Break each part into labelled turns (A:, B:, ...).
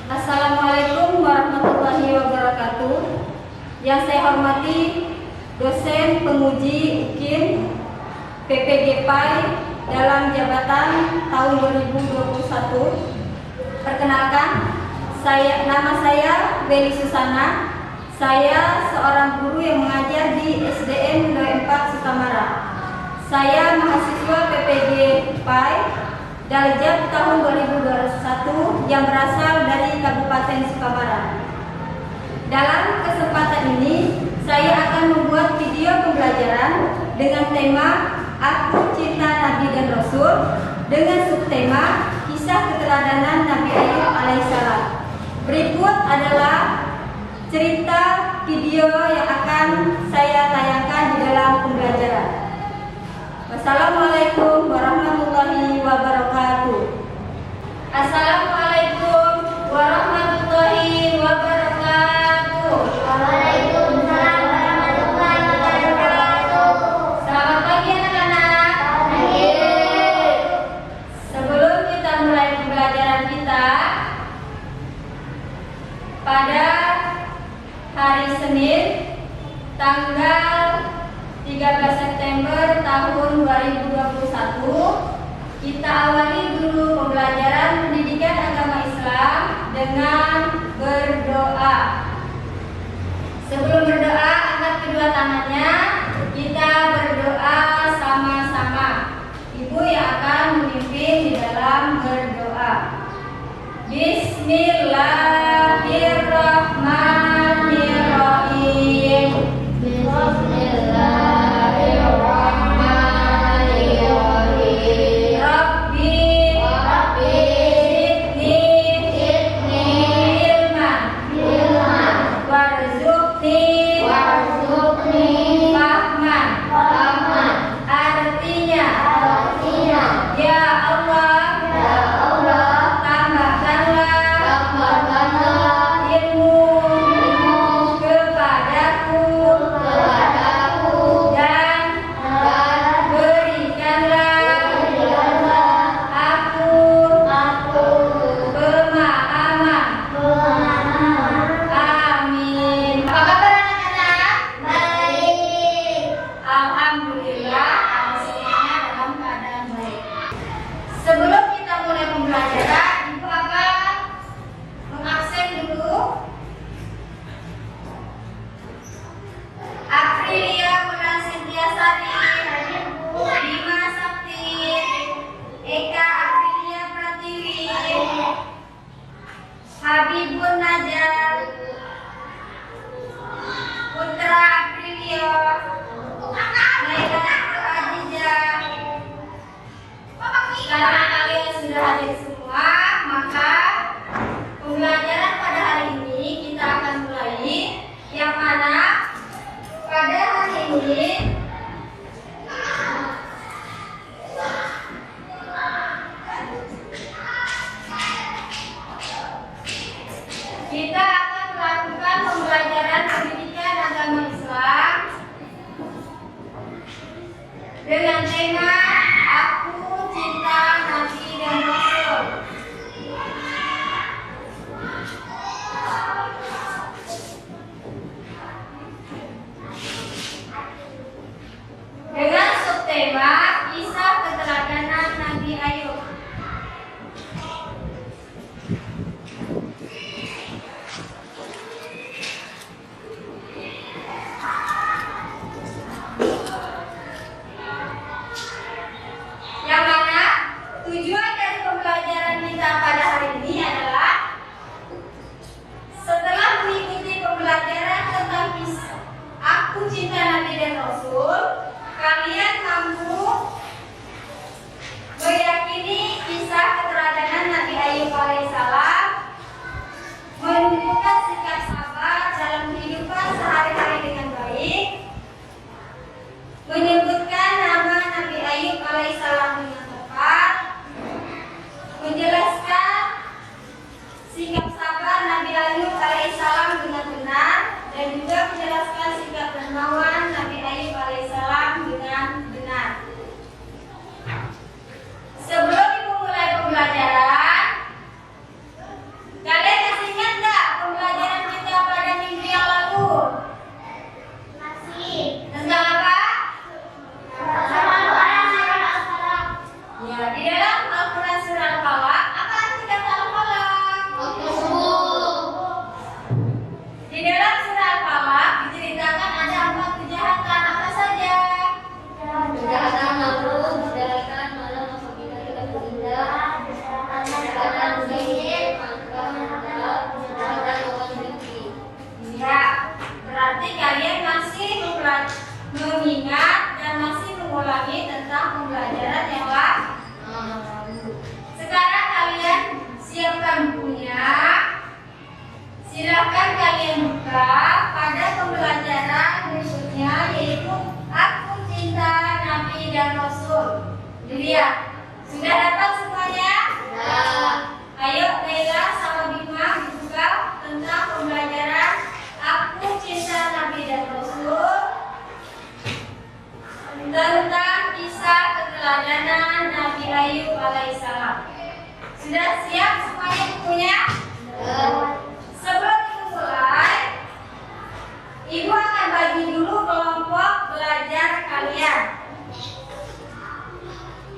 A: Assalamualaikum warahmatullahi wabarakatuh. Yang saya hormati dosen penguji UKIM PPG-PAI dalam jabatan tahun 2021. Perkenalkan, nama saya Beli Susana. Saya seorang guru yang mengajar di SDN 24 Sukamara. Saya mahasiswa PPG-PAI Darjat tahun 2021 yang berasal dari Kabupaten Sukamara. Dalam kesempatan ini, saya akan membuat video pembelajaran dengan tema Aku Cinta Nabi dan Rasul dengan subtema Kisah Keteladanan Nabi Ayub alaihissalam. Berikut adalah cerita video yang akan saya tayangkan di dalam pembelajaran. Wassalamualaikum warahmatullahi wabarakatuh. Assalamualaikum warahmatullahi wabarakatuh.
B: Waalaikumsalam warahmatullahi wabarakatuh.
A: Selamat pagi anak-anak.
B: Pagi.
A: Sebelum kita mulai pembelajaran kita, pada hari Senin tanggal 13 September tahun 2021, kita awali dulu pembelajaran pendidikan agama Islam dengan berdoa. Sebelum berdoa, angkat kedua tangannya, kita berdoa sama-sama. Ibu yang akan memimpin di dalam berdoa. Bismillahirrahmanirrahim.
B: Bismillahirrahmanirrahim.
A: Rabbi zidni ilman warzuqni fahman. Artinya, ya Allah, tambahkanlah ilmu kepadaku dan berikanlah aku pemahaman. Amin. Apa kabar anak-anak?
B: Baik.
A: Alhamdulillah, semuanya dalam keadaan baik. Sebelum kita mulai pembelajaran, Ibu akan mengabsen dulu. Aprilia Wulan Sintiasari, Bima Sakti, Eka Aprilia Pratiwi, Habibun Najal, Putra Aprilio, Naila Azizah. Karena kalian sudah hadir semua, maka pembelajaran pada hari ini kita akan mulai, yang mana pada hari ini kita akan melakukan pembelajaran pendidikan agama Islam dengan tema Aku Cinta Nabi dan Rasul. Dengan subtema Kisah Keteladanan Nabi Ayub. Yang mana keteladanan Nabi Ayub alaihissalam. Sudah siap semuanya bukunya? Sebelum dimulai, Ibu akan bagi dulu kelompok belajar kalian.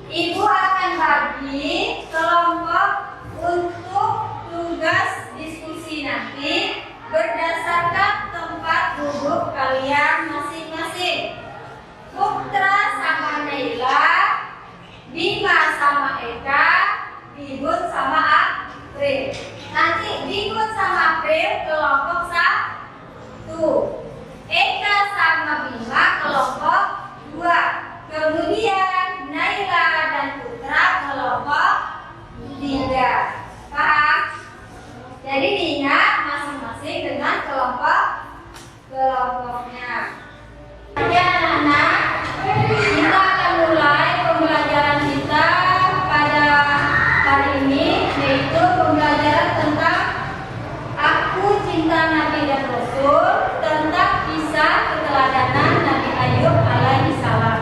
A: Ibu akan bagi kelompok untuk tugas diskusi nanti berdasarkan tempat duduk kalian masing-masing. Putra sama Naila, Bima sama Eka, Bibut sama April. Nanti Bibut sama April kelompok 1, Eka sama Bima kelompok 2, kemudian Naila dan Putra kelompok 3. Paham? Jadi diingat masing-masing dengan kelompoknya. Oke anak-anak, kita akan mulai pembelajaran kita pada hari ini, yaitu pembelajaran tentang Aku Cinta Nabi dan Rasul, tentang kisah keteladanan Nabi Ayub alaihissalam.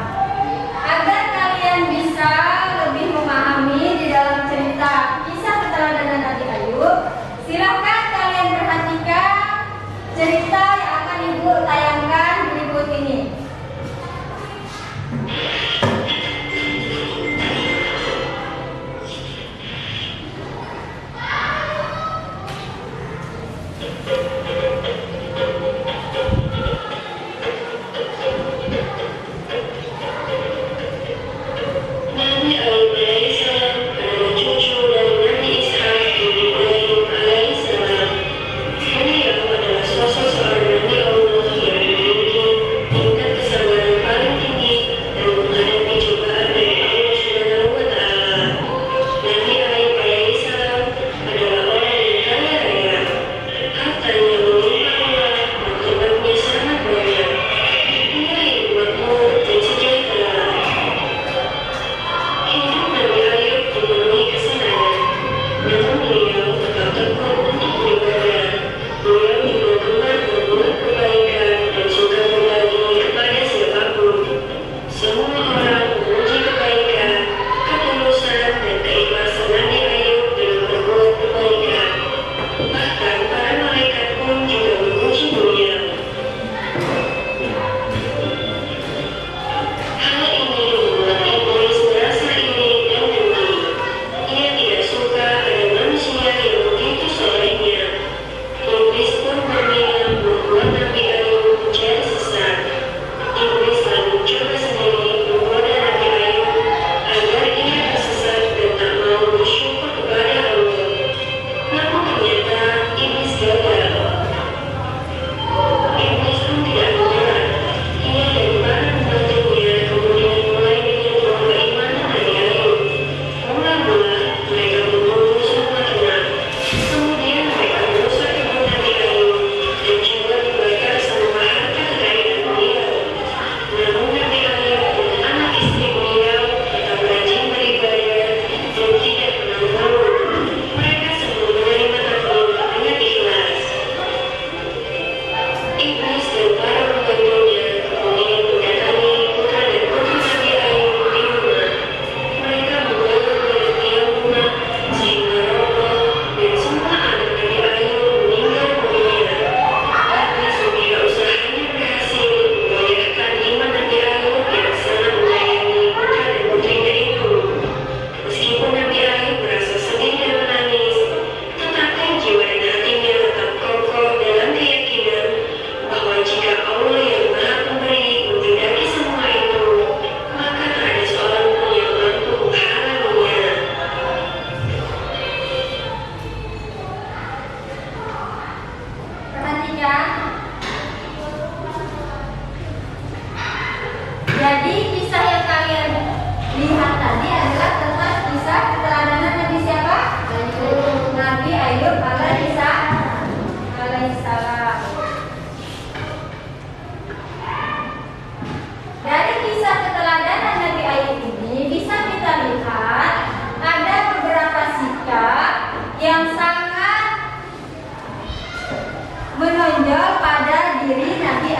A: Agar kalian bisa lebih memahami di dalam cerita kisah keteladanan Nabi Ayub, silakan kalian perhatikan cerita yang akan Ibu tayangkan berikut ini.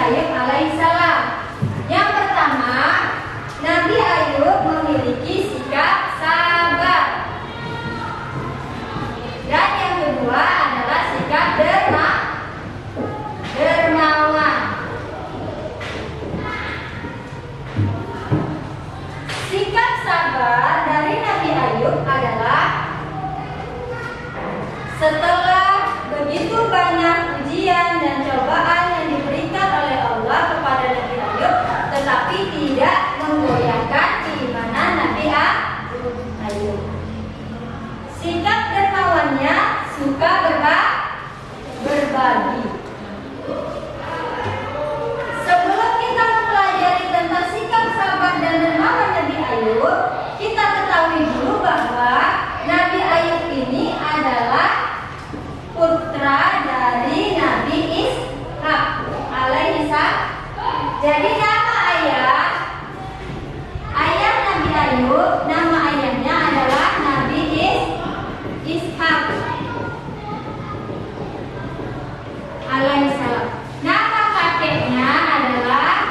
A: Ayub alaihissalam. Yang pertama, Nabi Ayub memiliki Setelah begitu banyak ujian dan cobaan yang diberikan oleh Allah kepada Nabi Ayub, tetapi tidak menggoyahkan keimanan Nabi Ayub. Sikap dermawannya suka berbagi. Sebelum kita mempelajari tentang sikap sabar dan dermawan Nabi Ayub, kita ketahui dulu bahwa Nabi Ayub ini adalah putra dari Nabi Ishak alaihi salam. Jadi nama ayah Nabi Ayub, nama ayahnya adalah Nabi Ishak alaihi salam. Nama kakeknya adalah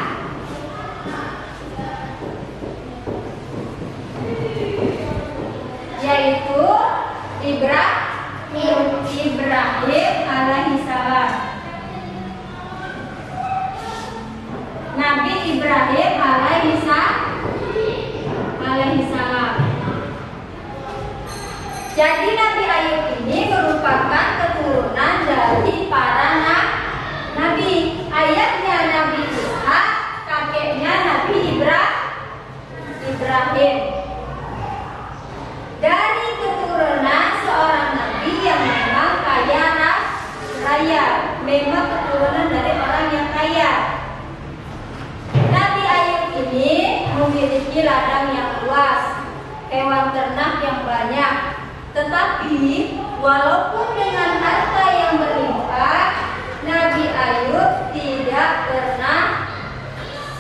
A: yaitu Ibrahim alaihi salam. Nabi Ibrahim alaihi salam. Jadi Nabi Ayub ini merupakan keturunan dari para nabi. Ayahnya Nabi Ishak, kakeknya Nabi Ibrahim. Dari keturunan seorang nabi yang memang kaya raya, memang keturunan dari orang yang kaya. Nabi Ayub ini memiliki ladang yang luas, hewan ternak yang banyak. Tetapi walaupun dengan harta yang berlimpah, Nabi Ayub tidak pernah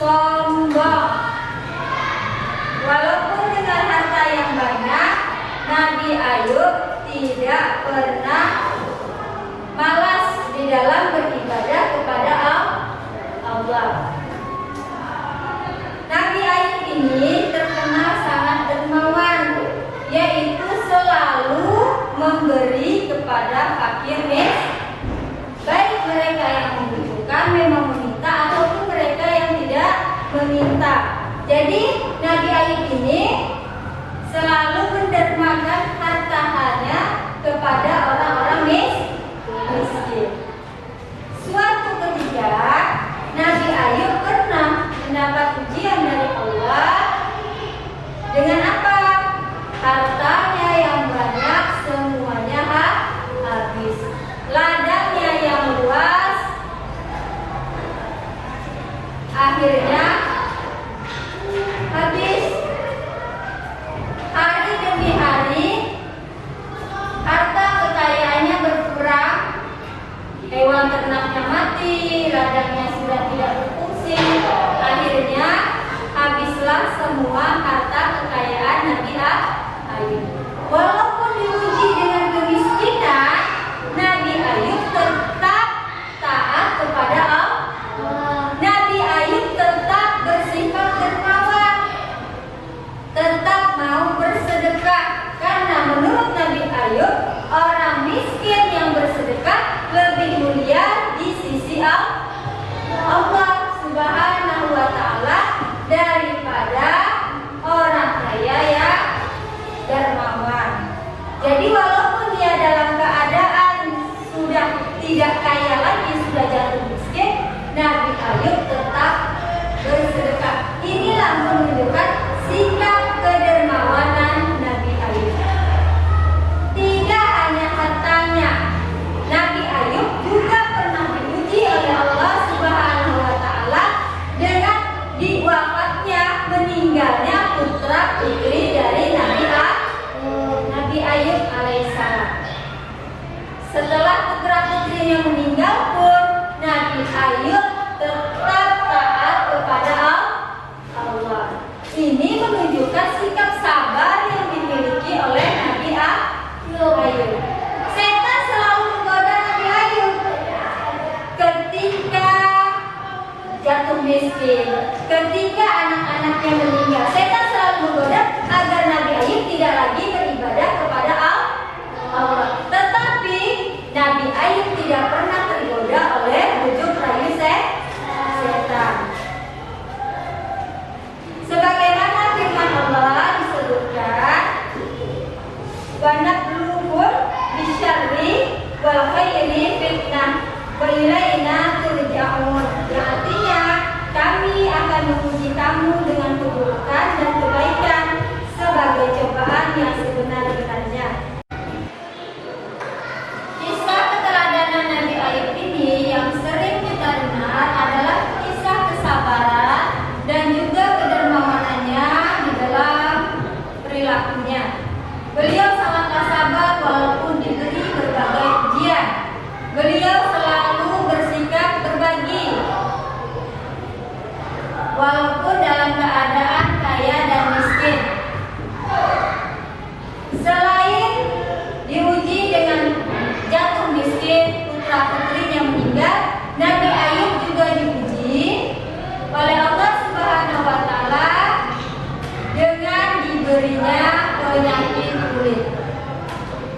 A: sombong. Walaupun dengan harta yang banyak, Nabi Ayub tidak pernah malas di dalam beribadah kepada Allah. Nabi Ayub ini terkenal sangat dermawan, yaitu selalu memberi kepada fakir miskin, baik mereka yang membutuhkan memang meminta ataupun mereka yang tidak meminta. Jadi Nabi Ayub ini selalu mendermakan hartanya kepada orang-orang miskin. Suatu ketika Nabi Ayub pernah mendapat ujian dari Allah. Dengan apa? Hartanya yang banyak semuanya habis. Ladangnya yang luas akhirnya habis. Hari demi hari harta kekayaannya berkurang, hewan ternaknya mati, ladangnya sudah tidak berfungsi. Akhirnya habislah semua harta kekayaan Nabi Ayub. Walaupun diuji dengan kemiskinan, Nabi Ayub tetap taat kepada Allah. Nabi Ayub tetap bersifat dermawan, tetap mau bersedekah, karena menurut Nabi Ayub orang miskin yang bersedekah lebih mulia di sisi Allah Subhanahu wa ta'ala daripada orang kaya yang dermawan. Jadi walaupun dia dalam keadaan sudah tidak kaya lagi, sudah jatuh miskin, Nabi Ayub tetap bersedekah. Inilah menunjukkan sikap kedermawanan Nabi Ayub. Tidak hanya hartanya, Nabi Ayub juga pernah diuji oleh Allah Subhanahu wa ta'ala dengan wafatnya, meninggalnya putra putri dari Nabi Ayub alaihissalam. Setelah putra putrinya meninggal pun, Nabi Ayub tetap taat kepada Allah. Ini menunjukkan sikap sabar yang dimiliki oleh Nabi Ayub. Setan selalu menggoda Nabi Ayub ketika jatuh miskin, ketika anak-anaknya meninggal. Setan selalu menggoda agar Nabi Ayub tidak lagi beribadah kepada Allah. Tetapi Nabi Ayub tidak pernah tergoda oleh bujuk rayu setan. Sebagaimana firman Allah disebutkan, "Wa nabluhum bisyarri wal khairi fitnah wa ilaina turja'un. Yang artinya kami akan menguji kamu dengan keburukan dan kebaikan sebagai cobaan yang sebenar-benarnya. Kisah keteladanan Nabi Ayub ini yang sering kita dengar adalah kisah kesabaran dan juga kedermawanannya di dalam perilakunya. Beliau sangatlah sabar walaupun diberi berbagai ujian. Beliau selalu bersikap berbagi walaupun dalam keadaan kaya dan miskin. Selain diuji dengan jatuh miskin, putra-putrinya meninggal, Nabi Ayub juga diuji oleh Allah Subhanahu wa taala dengan diberinya penyakit kulit.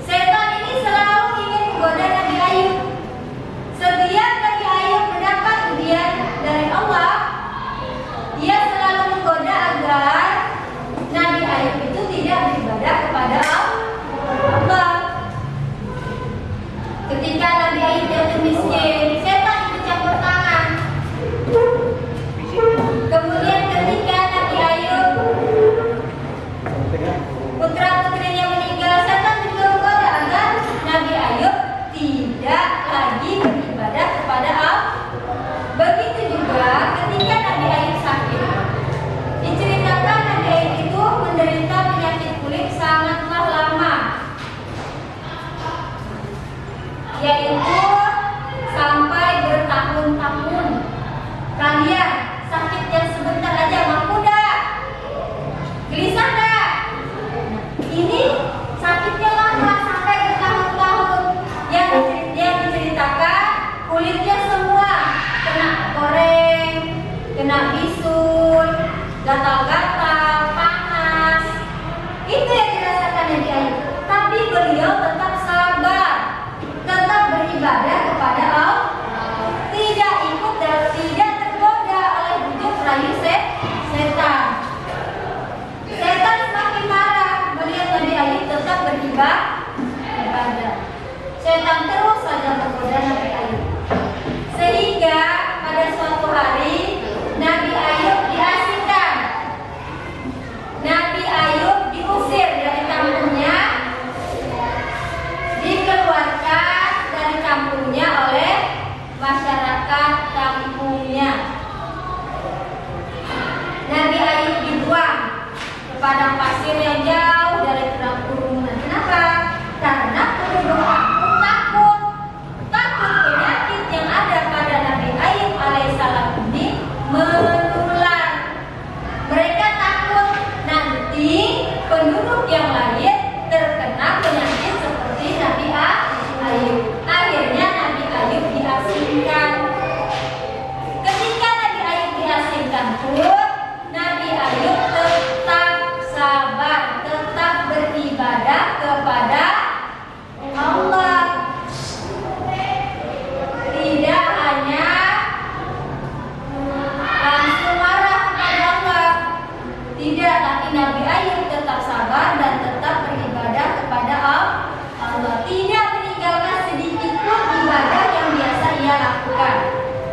A: Setan ini selalu ingin menggoda Nabi Ayub. Setiap Nabi Ayub mendapat ujian dari Allah, ia selalu menggoda agar Nabi Ayub itu tidak beribadah kepada Allah. Ketika Nabi Ayub jatuh miskin, setan ikut campur tangan. Kemudian ketika Nabi Ayub putra-putrinya meninggal, setan juga menggoda agar Nabi Ayub tidak lagi beribadah kepada Allah. Begitu juga ketika Nabi Ayub sakit. Diceritakan Nabi Ayub itu menderita penyakit kulit sangatlah lama, yaitu sampai bertahun-tahun. Kalian sakitnya sebentar aja mampu dah? Gelisah dah? Ini sakitnya lama sampai bertahun-tahun. Yang diceritakan kulitnya semua kena goreng, kena bisul, gatal-gatal, panas. Itu yang dirasakan Nabi Ayub. Tapi beliau tetap sabar, tetap beribadah kepada Allah, tidak ikut dan tidak tergoda oleh bujuk rayu setan. Setan semakin marah melihat Nabi Ayub tetap beribadah. Setan terus saja menggoda Nabi Ayub. Sehingga pada suatu hari Nabi Ayub diasingkan. Nabi Ayub diusir dari kampungnya, dikeluarkan dari kampungnya oleh masyarakat kampungnya. Nabi Ayub dibuang ke padang pasir yang jauh dari kerumunan. Kenapa? Karena penduduk kampung takut penyakit yang ada pada Nabi Ayub alaihissalam ini menular. Mereka takut nanti penduduk yang lain terkena penyakit seperti Nabi Ayub. Akhirnya Nabi Ayub diasingkan. Ketika Nabi Ayub diasingkan pun, Nabi Ayub tetap sabar, tetap beribadah kepada Allah. Tidak hanya langsung marah kepada Allah, tidak, tapi Nabi Ayub tetap sabar dan tetap beribadah kepada Allah. Tidak meninggalkan sedikit pun ibadah yang biasa ia lakukan.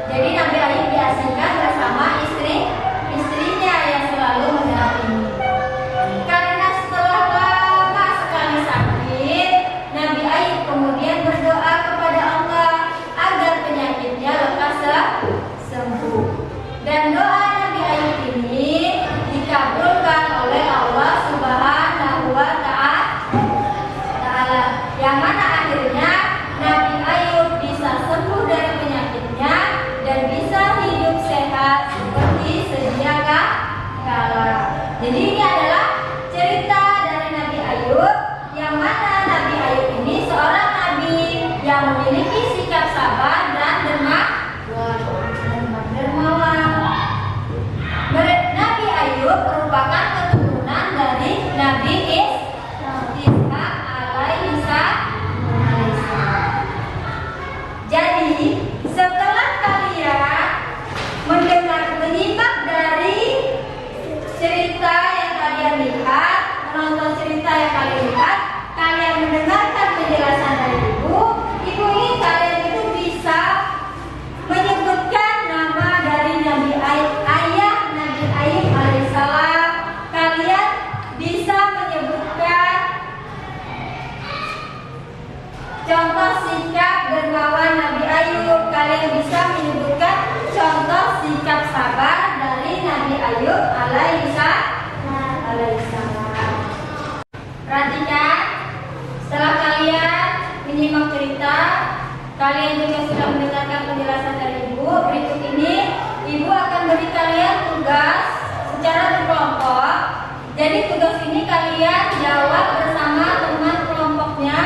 A: Jadi Nabi Ayub diasingkan bersama istrinya yang selalu mendampingi. Karena setelah lama sekali sakit, Nabi Ayub kemudian berdoa kepada Allah agar penyakitnya lekas sembuh. Dan doa Nabi Ayub ini dikabulkan oleh Allah Subhanahu wa taala, yang mana akhirnya Nabi Ayub bisa sembuh dari penyakitnya dan bisa hidup sehat seperti sedia kala. Jadi ini adalah cerita dari Nabi Ayub, yang mana Nabi Ayub ini seorang nabi yang memiliki sikap sabar dan dermawan. Nabi Ayub merupakan keturunan dari Nabi Ishak alaihissalam. Jadi setelah kalian menyimak dari cerita yang kalian lihat, menonton cerita yang kalian lihat, kalian mendengarkan penjelasan dari ibu ini sikap dermawan Nabi Ayub. Kalian bisa menyebutkan contoh sikap sabar dari Nabi Ayub alaihissalam. Perhatikan, setelah kalian menyimak cerita, kalian juga sudah mendengarkan penjelasan dari Ibu. Berikut ini Ibu akan beri kalian tugas secara berkelompok. Jadi tugas ini kalian jawab bersama teman kelompoknya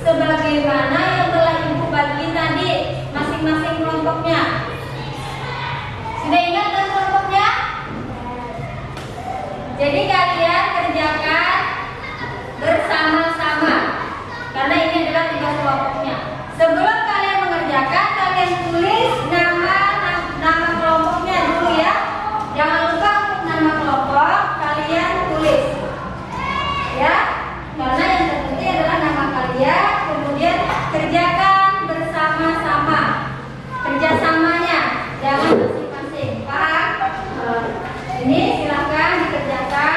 A: sebagaimana yang telah Ibu bagi tadi masing-masing kelompoknya. Sudah ingat kan kelompoknya? Jadi kalian kerjakan bersama-sama karena ini adalah tugas kelompoknya. Sebelum kalian mengerjakan, kalian tulis nama kelompoknya dulu ya. Jangan lupa untuk nama kelompok kalian tulis ya, karena yang terpenting adalah nama kalian. Kemudian kerjakan bersama-sama, kerjasamanya jangan masing-masing. Paham? Ini silahkan dikerjakan.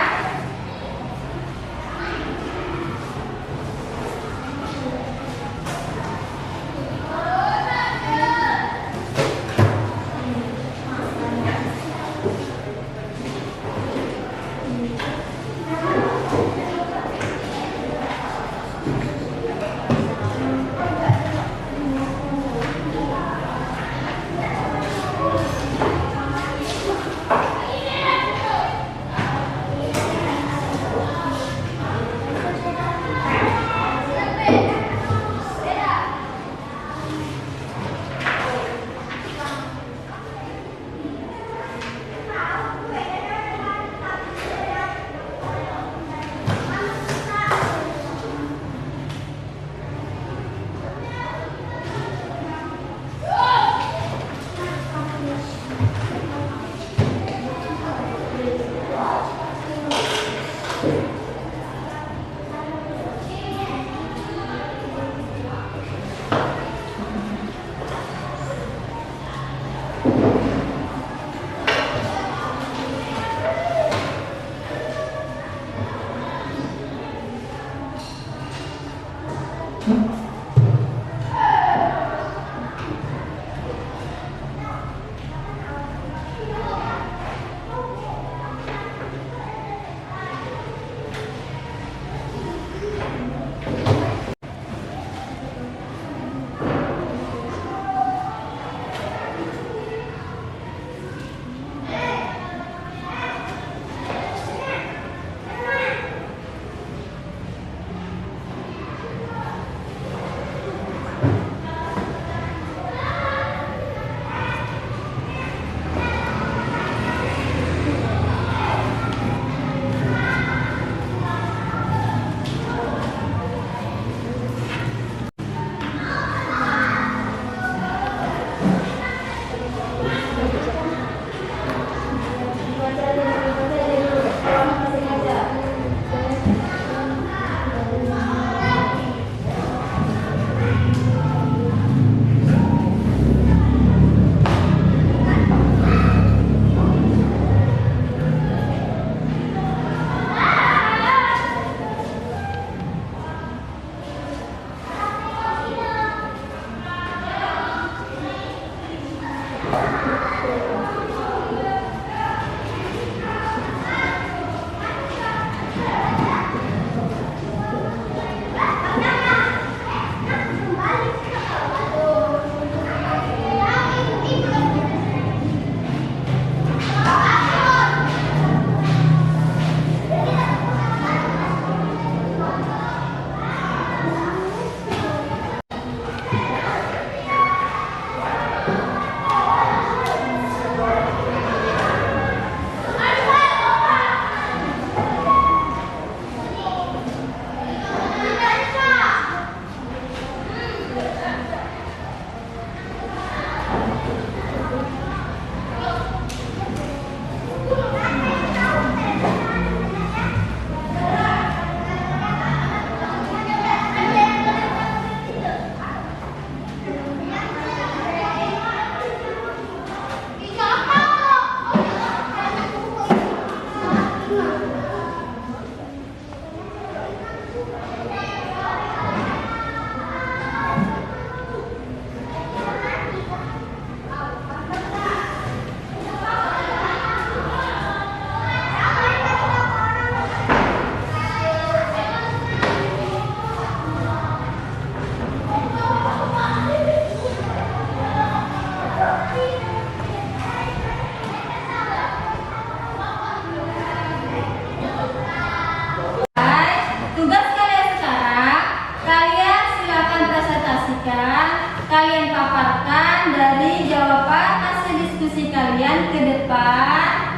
A: presentasikan, kalian paparkan dari jawaban hasil diskusi kalian ke depan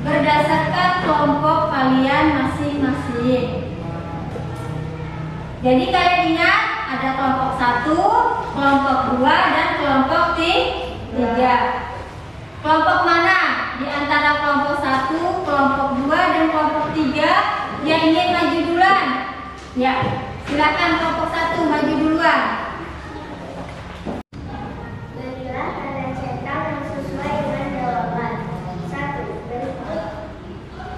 A: berdasarkan kelompok kalian masing-masing. Jadi kalian ingat ada kelompok 1, kelompok 2, dan kelompok 3. Kelompok mana di antara kelompok 1, kelompok 2, dan kelompok 3 yang ingin maju duluan? Ya, silakan kelompok 1 maju duluan.
B: Berilah tanda cetak yang sesuai dengan jawaban. 1. Berikut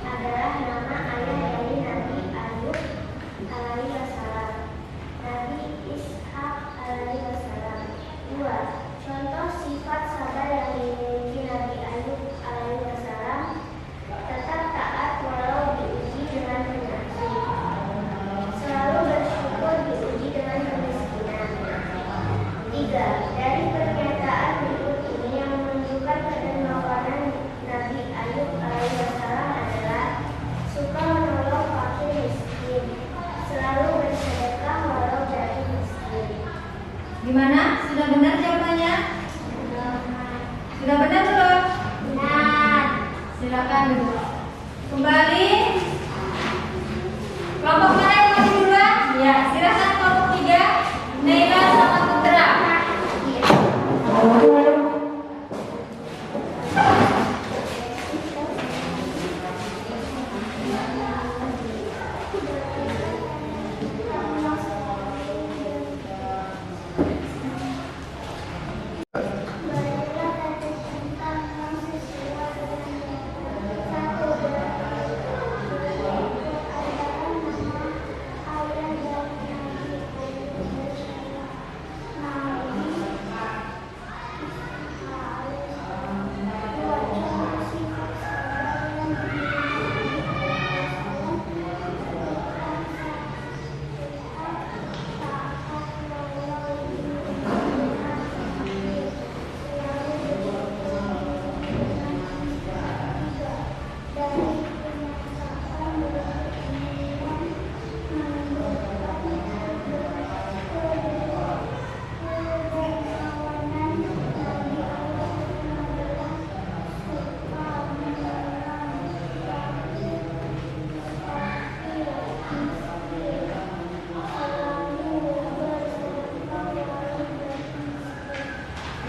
B: adalah nama ayah dari Nabi Ayub alaihi wassalam, Nabi Ishak alaihi wassalam. 2. Contoh sifat sabar yang dimiliki Nabi Ayub alaihi wassalam: tetap taat walau diuji dengan penyakit, selalu bersyukur diuji dengan kemiskinan. 3. Dari pernyataan berikut ini yang menunjukkan kedermawanan Nabi Ayub alaihi wassalam adalah suka menolong fakir miskin, selalu bersedekah walau jatuh miskin.
A: Gimana? Sudah benar jawabannya? Sudah benar belum?
B: Benar.
A: Silakan duduk. Kembali. Kelompok mana yang maju duluan? Ya, silakan kelompok 3. Naila sama Putra.
B: Berilah tanda cinta yang sesuai dengan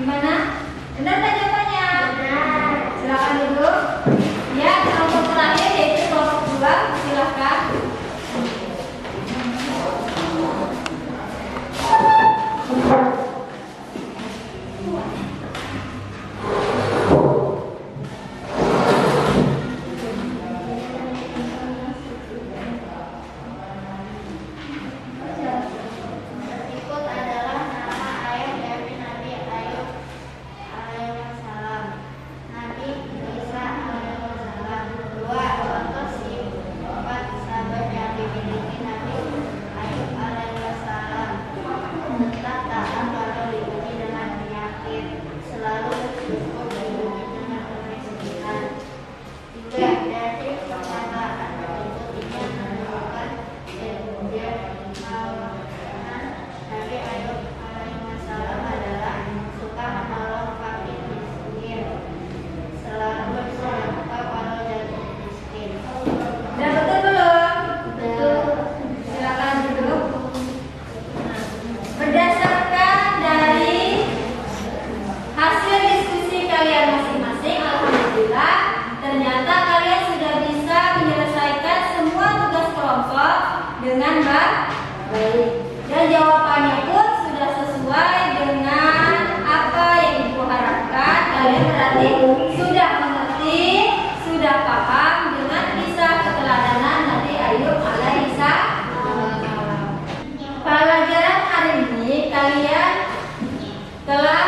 A: Gimana? Benar tak jawabannya?
B: Benar.
A: Silakan duduk. Ya, kelompok terakhir yaitu kelompok 2. Silakan.
B: Berikut adalah nama ayah dari Nabi Ayub alaihi wassalam, Nabi Isa alaihi wassalam. 2. Contoh sifat sabar yang dimiliki Nabi Ayub alaihi wassalam: tetap taat walau diuji dengan penyakit, selalu bersyukur diuji dengan kemiskinan. 3. Dari pernyataan berikut ini menunjukkan dermawanan Nabi Ayub alaihi wassalam adalah suka menolong fakir miskin, selalu bersedekah walau jatuh miskin.
A: Sudah betul belum?
B: Betul.
A: Silakan duduk. Berdasarkan dari hasil diskusi kalian masing-masing, alhamdulillah, ternyata kalian sudah bisa menyelesaikan semua tugas kelompok dengan baik. Dan jawabannya pun sudah sesuai dengan apa yang ibu harapkan. Kalian berarti sudah mengerti, sudah paham dengan kisah keteladanan Nabi Ayub alaihi salam. Pelajaran hari ini kalian telah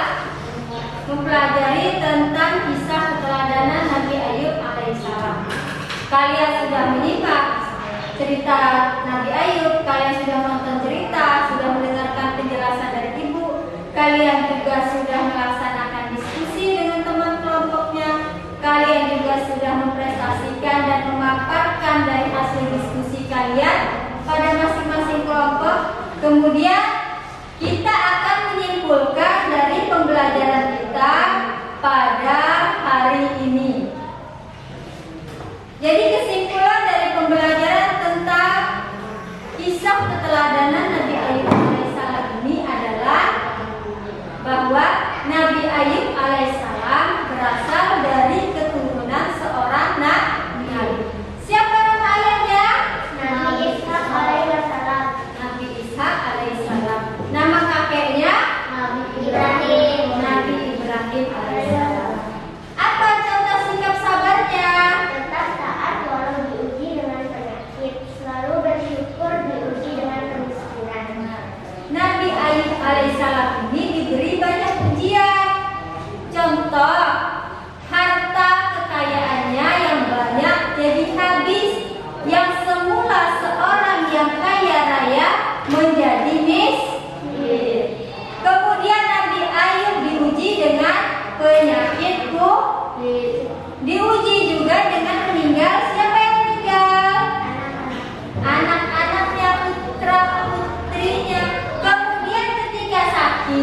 A: mempelajari tentang kisah keteladanan Nabi Ayub alaihissalam. Kalian sudah menyimak cerita Nabi Ayub, kalian sudah menonton cerita, sudah mendengarkan penjelasan dari ibu, kalian juga sudah melaksanakan diskusi dengan teman kelompoknya, kalian juga sudah mempresentasikan dan memaparkan dari hasil diskusi kalian pada masing-masing kelompok. Kemudian kita akan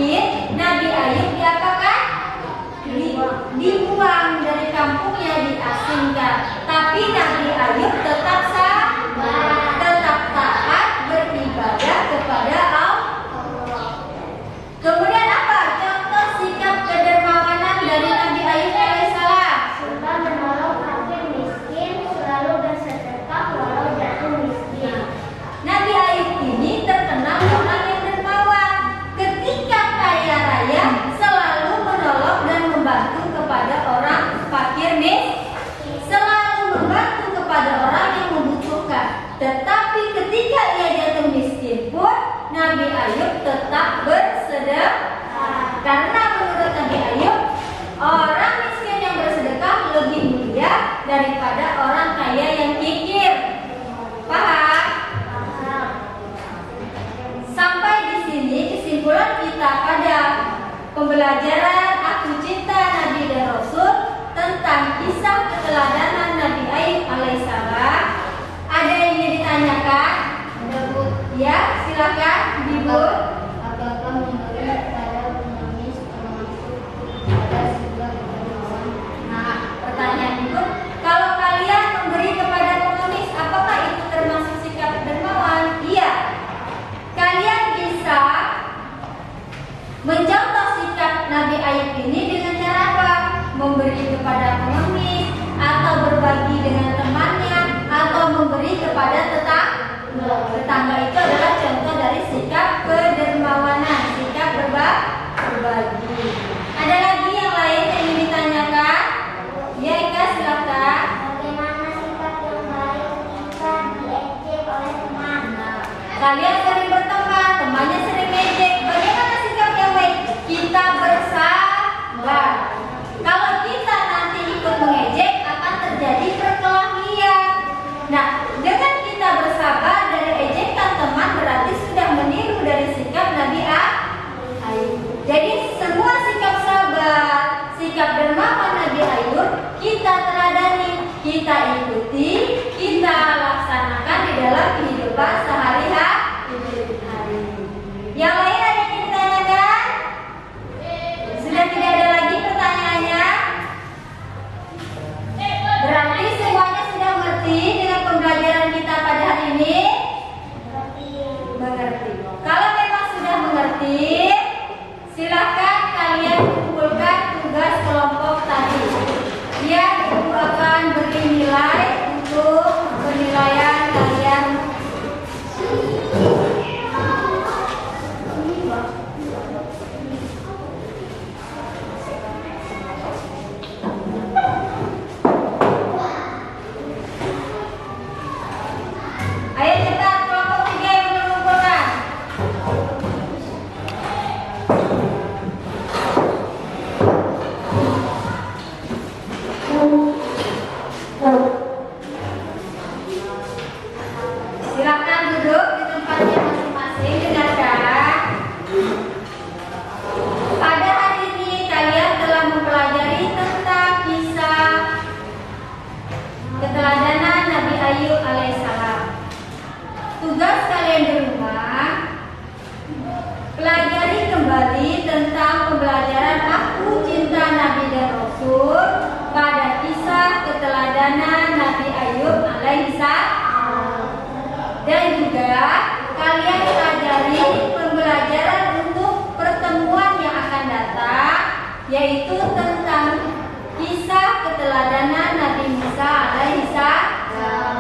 A: miskin, Nabi Ayub diapakan? Dibuang dari kampungnya, diasingkan. Tapi Nabi Ayub tetap sabar, tetap taat beribadah kepada Allah. Kemudian apa? Contoh sikap kedermawanan dari Nabi Ayub alaihissalam.
B: Suka menolong fakir miskin, selalu bersedekah walau jatuh miskin.
A: Nabi Ayub ini terkenal orang yang dermawan. Ketika kaya raya selalu menolong dan membantu kepada orang fakir miskin, selalu membantu kepada orang yang membutuhkan. Tetapi ketika ia jatuh miskin pun Nabi Ayub tetap bersedekah. Karena menurut Nabi Ayub, orang miskin yang bersedekah lebih mulia daripada orang kaya yang kikir. Paham? Sampai di sini kesimpulan kita pada pembelajaran Aku Cinta Nabi dan Rasul tentang kisah keteladanan Nabi Ayub alaihissalam. Ada yang ingin ditanyakan? Ya, silakan, Ibu.
B: Apakah memberi kepada pengemis termasuk pada sebuah kedermawan?
A: Nah, pertanyaan Ibu, kalau kalian memberi kepada pengemis, apakah itu termasuk sikap dermawan? Iya. Kalian bisa mencontoh sikap Nabi Ayub ini dengan cara apa? Memberi kepada pengemis, atau berbagi dengan temannya, atau memberi kepada tetangga. Itu adalah contoh dari sikap kedermawanan, sikap berbagi. Ada lagi yang lain yang ingin ditanyakan? Ya, Ika, silakan.
B: Bagaimana sikap yang baik ketika diejek oleh teman?
A: Kalian sering berteman, temannya sering ngejek. Bagaimana sikap yang baik? Kita bersabar. Kalau kita nanti ikut mengejek, akan terjadi perkelahian. Nah, dengan kita bersabar dari ejekan teman, berarti sudah meniru dari sikap Nabi Ayub. Jadi semua sikap sabar, sikap dermawan Nabi Ayub kita teladani, kita ikuti, kita laksanakan di dalam kehidupan sehari-hari. Yang lain ada yang ingin ditanyakan? Sudah tidak ada lagi pertanyaannya? Berarti semuanya sudah mengerti dengan pembelajaran kita pada hari ini? Mengerti. Kalau memang sudah mengerti, silakan kalian kumpulkan tugas kelompok tadi. Dia akan beri nilai untuk penilaian kalian. Ayo cepat, kelompok 3 yang belum mengumpulkan. Silakan duduk di tempatnya masing-masing, dengarkan. Pada hari ini kalian telah mempelajari tentang kisah keteladanan Nabi Ayub alaihissalam. Tugas kalian di rumah, pelajari kembali tentang pembelajaran Aku Cinta Nabi dan Rasul pada kisah keteladanan Nabi Ayub alaihissalam. Dan juga kalian pelajari pembelajaran untuk pertemuan yang akan datang, yaitu tentang kisah keteladanan Nabi Musa alaihissalam.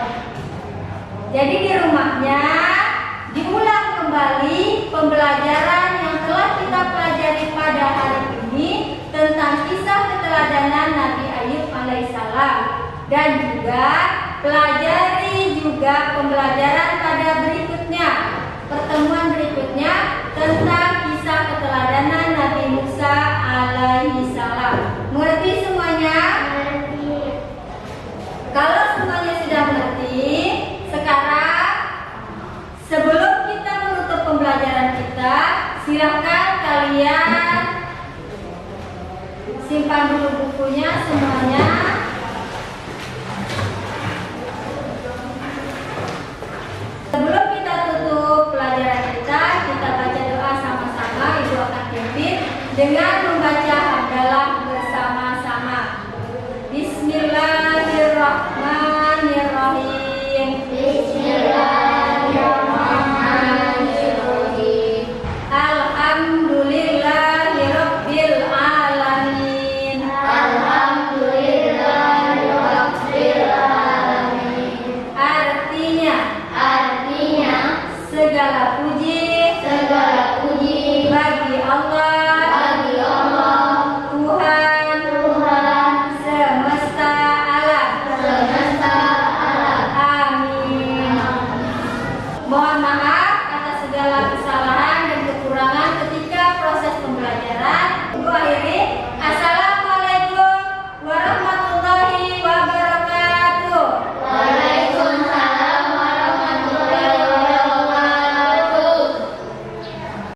A: Jadi di rumahnya diulang kembali pembelajaran yang telah kita pelajari pada hari ini tentang kisah keteladanan Nabi Ayub alaihissalam, dan juga pelajari juga pembelajaran pada berikutnya, pertemuan berikutnya tentang kisah keteladanan Nabi Musa alaihissalam. Mengerti semuanya? Kalau semuanya sudah mengerti, sekarang sebelum kita menutup pembelajaran kita, silakan kalian simpan dulu bukunya semuanya. Sebelum kita tutup pelajaran kita baca doa sama-sama. Ibu akan pimpin. dengan membaca hamdalah